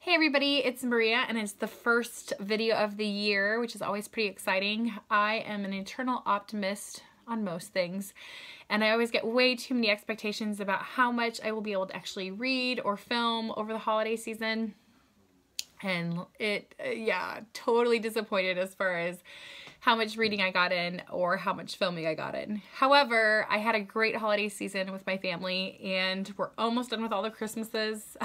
Hey everybody, it's Maria and it's the first video of the year, which is always pretty exciting. I am an eternal optimist on most things, and I always get way too many expectations about how much I will be able to actually read or film over the holiday season. And totally disappointed as far as how much reading I got in or how much filming I got in. However, I had a great holiday season with my family and we're almost done with all the Christmases.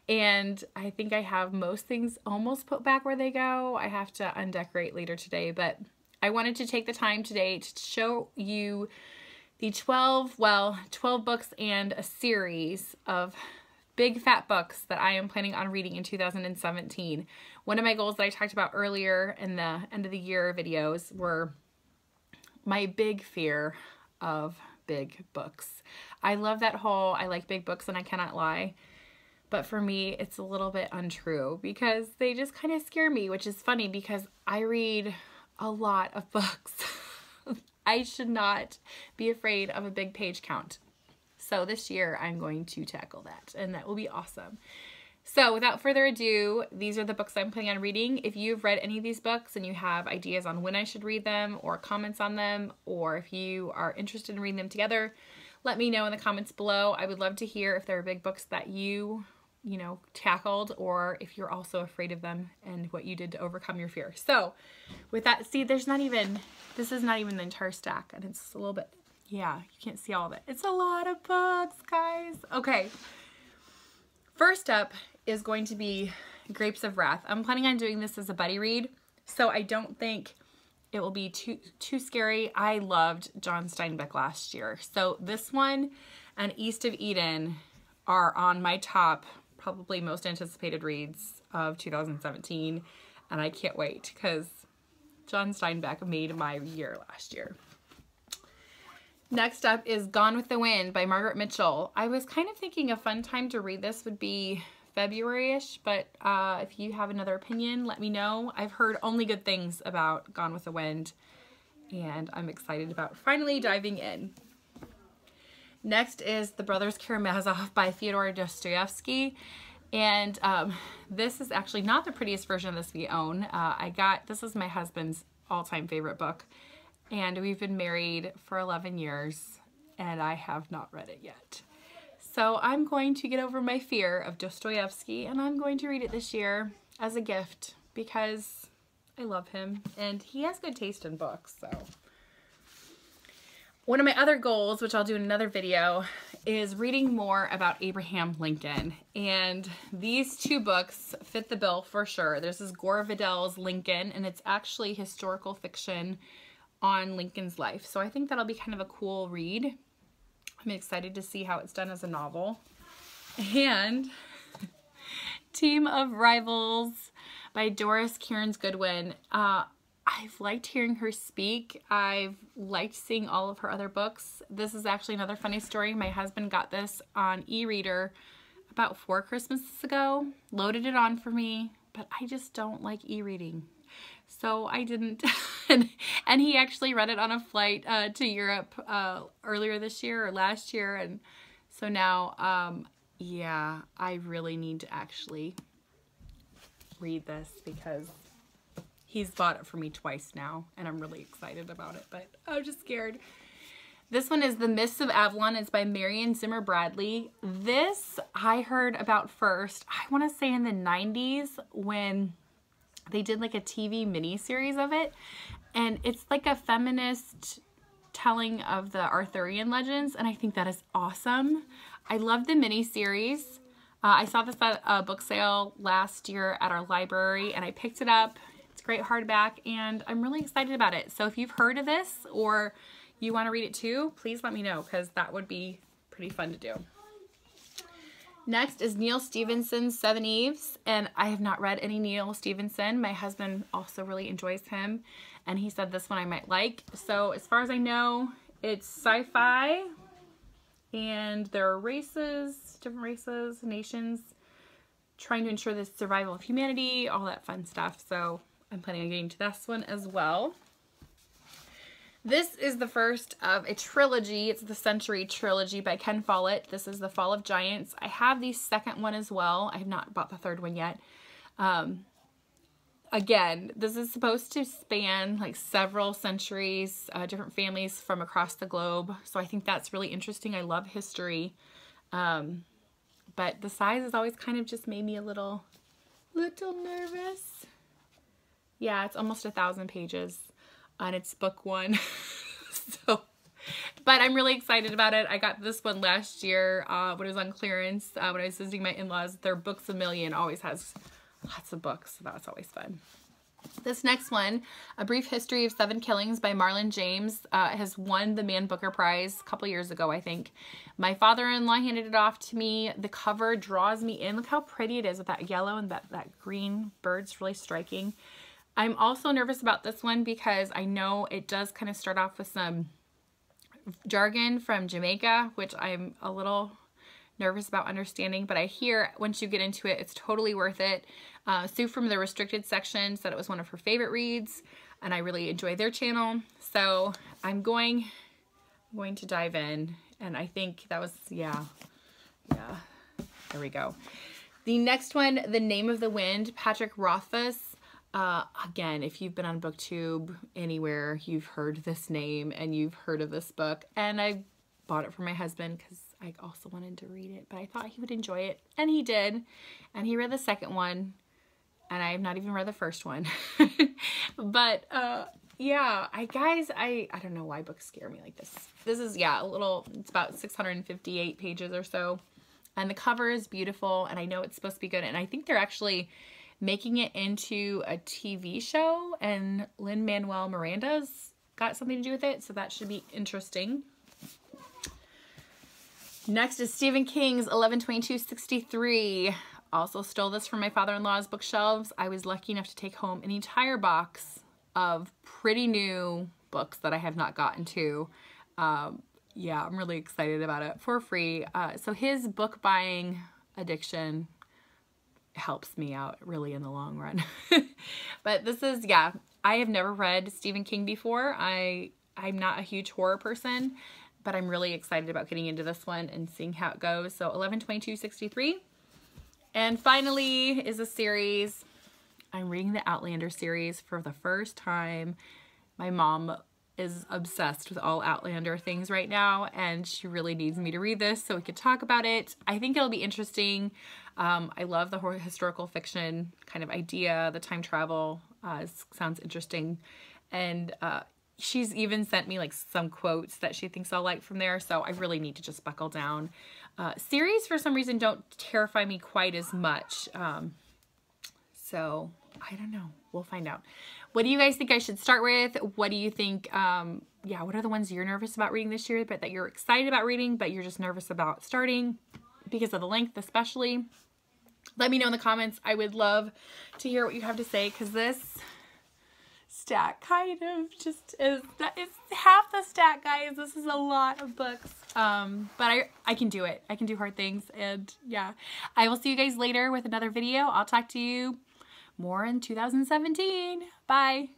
And I think I have most things almost put back where they go. I have to undecorate later today, but I wanted to take the time today to show you the 12 books and a series of big fat books that I am planning on reading in 2017. One of my goals that I talked about earlier in the end of the year videos were my big fear of big books. I love that whole, I like big books and I cannot lie. But for me, it's a little bit untrue because they just kind of scare me, which is funny because I read a lot of books. I should not be afraid of a big page count. So this year I'm going to tackle that and that will be awesome. So without further ado, these are the books I'm planning on reading. If you've read any of these books and you have ideas on when I should read them or comments on them, or if you are interested in reading them together, let me know in the comments below. I would love to hear if there are big books that you tackled, or if you're also afraid of them and what you did to overcome your fear. So with that, see, this is not even the entire stack, and it's a little bit, yeah, you can't see all of it. It's a lot of books, guys. Okay. First up is going to be Grapes of Wrath. I'm planning on doing this as a buddy read, so I don't think it will be too scary. I loved John Steinbeck last year. So this one and East of Eden are on my top, probably most anticipated reads of 2017, and I can't wait because John Steinbeck made my year last year. Next up is Gone with the Wind by Margaret Mitchell. I was kind of thinking a fun time to read this would be February-ish, but if you have another opinion, let me know. I've heard only good things about Gone with the Wind, and I'm excited about finally diving in. Next is The Brothers Karamazov by Fyodor Dostoyevsky, and this is actually not the prettiest version of this we own. This is my husband's all-time favorite book. And we've been married for 11 years, and I have not read it yet. So I'm going to get over my fear of Dostoyevsky, and I'm going to read it this year as a gift because I love him, and he has good taste in books. So one of my other goals, which I'll do in another video, is reading more about Abraham Lincoln. And these two books fit the bill for sure. There's this Gore Vidal's Lincoln, and it's actually historical fiction on Lincoln's life. So I think that'll be kind of a cool read. I'm excited to see how it's done as a novel. And Team of Rivals by Doris, Kearns, Goodwin. I've liked hearing her speak. I've liked seeing all of her other books. This is actually another funny story. My husband got this on e-reader about 4 Christmases ago, loaded it on for me, but I just don't like e-reading. So I didn't, and he actually read it on a flight to Europe earlier this year or last year, and so now, yeah, I really need to actually read this because he's bought it for me twice now, and I'm really excited about it, but I'm just scared. This one is The Mists of Avalon. It's by Marion, Zimmer, Bradley. This I heard about first, I want to say in the 90s when they did like a TV miniseries of it, and it's like a feminist telling of the Arthurian legends, and I think that is awesome. I love the miniseries. I saw this at a book sale last year at our library, and I picked it up. It's great hardback, and I'm really excited about it. So if you've heard of this or you want to read it too, please let me know because that would be pretty fun to do. Next is Neal Stephenson's Seveneves, and I have not read any Neal Stephenson. My husband also really enjoys him, and he said this one I might like. So as far as I know, it's sci-fi, and there are races, different races, nations, trying to ensure the survival of humanity, all that fun stuff. So I'm planning on getting to this one as well. This is the first of a trilogy. It's the Century Trilogy by Ken Follett. This is The Fall of Giants. I have the second one as well. I have not bought the third one yet. Again, this is supposed to span like several centuries, different families from across the globe. So I think that's really interesting. I love history. But the size has always kind of just made me a little nervous. Yeah, it's almost 1,000 pages. And it's book one. So, but I'm really excited about it. I got this one last year when it was on clearance. When I was visiting my in-laws, their Books A Million always has lots of books. So that's always fun. This next one, A Brief History of 7 Killings by Marlon James, has won the Man Booker Prize a couple years ago, I think. My father-in-law handed it off to me. The cover draws me in. Look how pretty it is with that yellow and that green bird's really striking. I'm also nervous about this one because I know it does kind of start off with some jargon from Jamaica, which I'm a little nervous about understanding, but I hear once you get into it, it's totally worth it. Sue from the restricted section said it was one of her favorite reads, and I really enjoy their channel. So I'm going to dive in, and I think that was, yeah, there we go. The next one, The Name of the Wind, Patrick Rothfuss. Again, if you've been on BookTube anywhere, you've heard this name and you've heard of this book. And I bought it for my husband because I also wanted to read it, but I thought he would enjoy it. And he did. And he read the second one. And I have not even read the first one. But, yeah, I don't know why books scare me like this. This is, yeah, it's about 658 pages or so. And the cover is beautiful. And I know it's supposed to be good. And I think they're actually making it into a TV show, and Lin-Manuel Miranda's got something to do with it, so that should be interesting. Next is Stephen King's 11/22/63. Also stole this from my father-in-law's bookshelves. I was lucky enough to take home an entire box of pretty new books that I have not gotten to. Yeah, I'm really excited about it for free. So his book buying addiction helps me out really in the long run. But this is, yeah, I have never read Stephen King before. I'm not a huge horror person, but I'm really excited about getting into this one and seeing how it goes. So 11/22/63. And finally is a series. I'm reading the Outlander series for the first time. My mom is obsessed with all Outlander things right now, and she really needs me to read this so we could talk about it. I think it'll be interesting. I love the historical fiction kind of idea. The time travel sounds interesting. And she's even sent me like some quotes that she thinks I'll like from there. So I really need to just buckle down. Series, for some reason, don't terrify me quite as much. So I don't know. We'll find out. What do you guys think I should start with? What do you think? Yeah, what are the ones you're nervous about reading this year, but that you're excited about reading, but you're just nervous about starting because of the length especially? Let me know in the comments. I would love to hear what you have to say, because this stack kind of just is half the stack, guys. This is a lot of books. But I can do it. I can do hard things. And yeah, I will see you guys later with another video. I'll talk to you more in 2017. Bye.